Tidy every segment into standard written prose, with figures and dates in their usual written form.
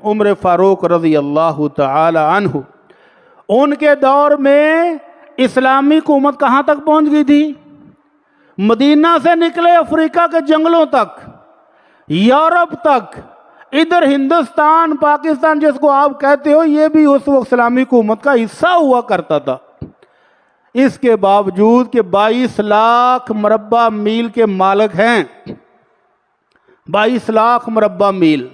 उमर फ़ारूक रज़ी अल्लाह तआला अन्हु, उनके दौर में इस्लामी हुकूमत कहाँ तक पहुँच गई थी? मदीना से निकले अफ्रीका के जंगलों तक, यूरोप तक, इधर हिंदुस्तान पाकिस्तान जिसको आप कहते हो, ये भी उस वक्त इस्लामी हुकूमत का हिस्सा हुआ करता था। इसके बावजूद कि 22 लाख मुरब्बा मील के मालिक हैं, 22 लाख मुरब्बा मील,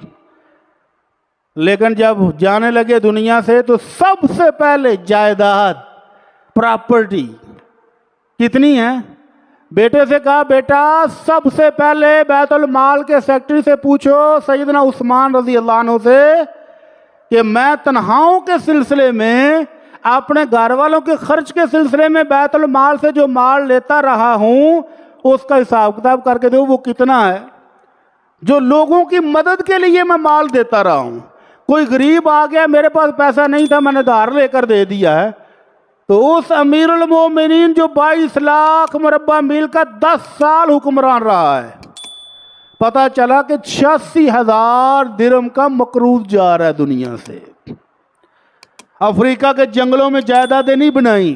लेकिन जब जाने लगे दुनिया से तो सबसे पहले जायदाद, प्रॉपर्टी कितनी है? बेटे से कहा, बेटा सबसे पहले बैतुल माल के सेक्रेटरी से पूछो सैयदना उस्मान रज़ी अल्लाह अन्हु से कि मैं तनहाओं के सिलसिले में, अपने घर वालों के खर्च के सिलसिले में बैतुल माल से जो माल लेता रहा हूँ उसका हिसाब किताब करके दो, वो कितना है? जो लोगों की मदद के लिए मैं माल देता रहा हूँ, कोई गरीब आ गया, मेरे पास पैसा नहीं था, मैंने धार लेकर दे दिया है, तो उस अमीरुल मोमिनीन जो 22 लाख मुरब्बा मील का 10 साल हुक्मरान रहा है, पता चला कि 86,000 दिरहम का मकरूज जा रहा है दुनिया से। अफ्रीका के जंगलों में जायदादें नहीं बनाई,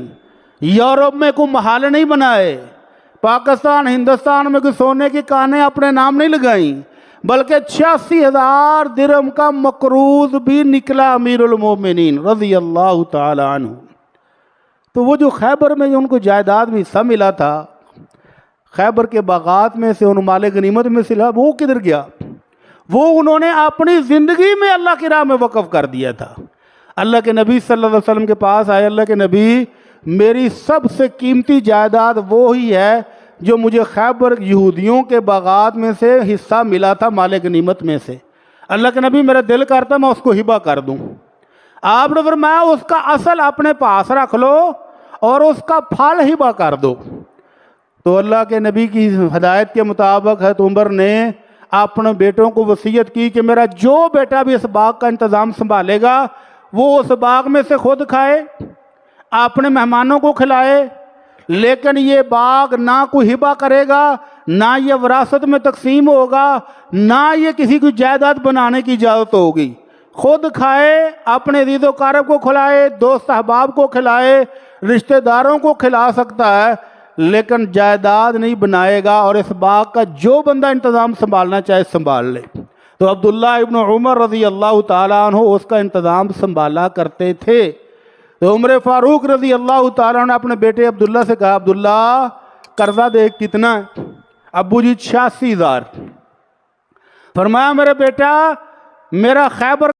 यूरोप में कोई महल नहीं बनाए, पाकिस्तान हिंदुस्तान में कोई सोने की कानें अपने नाम नहीं लगाई, बल्कि 86,000 दिरहम का मकरूज भी निकला अमीरुल मोमिनीन रज़ी अल्लाह तआला अन्हु। तो वो जो खैबर में जो उनको जायदाद में हिस्सा मिला था, खैबर के बागात में से, उन माले गनीमत में से, वो किधर गया? वो उन्होंने अपनी ज़िंदगी में अल्लाह की राह में वक़फ़ कर दिया था। अल्लाह के नबी सल्लल्लाहु अलैहि वसल्लम के पास आए, अल्लाह के नबी, मेरी सबसे कीमती जायदाद वो ही है जो मुझे खैबर यहूदियों के बागात में से हिस्सा मिला था, माले गनीमत में से। अल्लाह के नबी, मेरा दिल करता मैं उसको हिबा कर दूँ। आपने फरमाया उसका असल अपने पास रख लो और उसका फल हिबा कर दो। तो अल्लाह के नबी की हदायत के मुताबिक है तो उमर ने अपने बेटों को वसीयत की कि मेरा जो बेटा भी इस बाग का इंतज़ाम संभालेगा वो उस बाग में से खुद खाए, अपने मेहमानों को खिलाए, लेकिन ये बाग ना कोई हिबा करेगा, ना ये विरासत में तकसीम होगा, ना ये किसी की जायदाद बनाने की इजाज़त होगी। खुद खाए, अपने अज़ीज़ व क़ारब को खिलाए, दोस्त अहबाब को खिलाए, रिश्तेदारों को खिला सकता है, लेकिन जायदाद नहीं बनाएगा और इस बाग का जो बंदा इंतज़ाम संभालना चाहे संभाल ले। तो अब्दुल्ला इब्न उमर रज़ी अल्लाह तआला अन्हु उसका इंतज़ाम संभाला करते थे। तो उमर फ़ारूक रज़ी अल्लाह तआला अन्हु ने अपने बेटे अब्दुल्ला से कहा, अब्दुल्ला कर्जा दे कितना है? अब्बू जी 86,000। फरमाया, मेरे बेटा, मेरा खैबर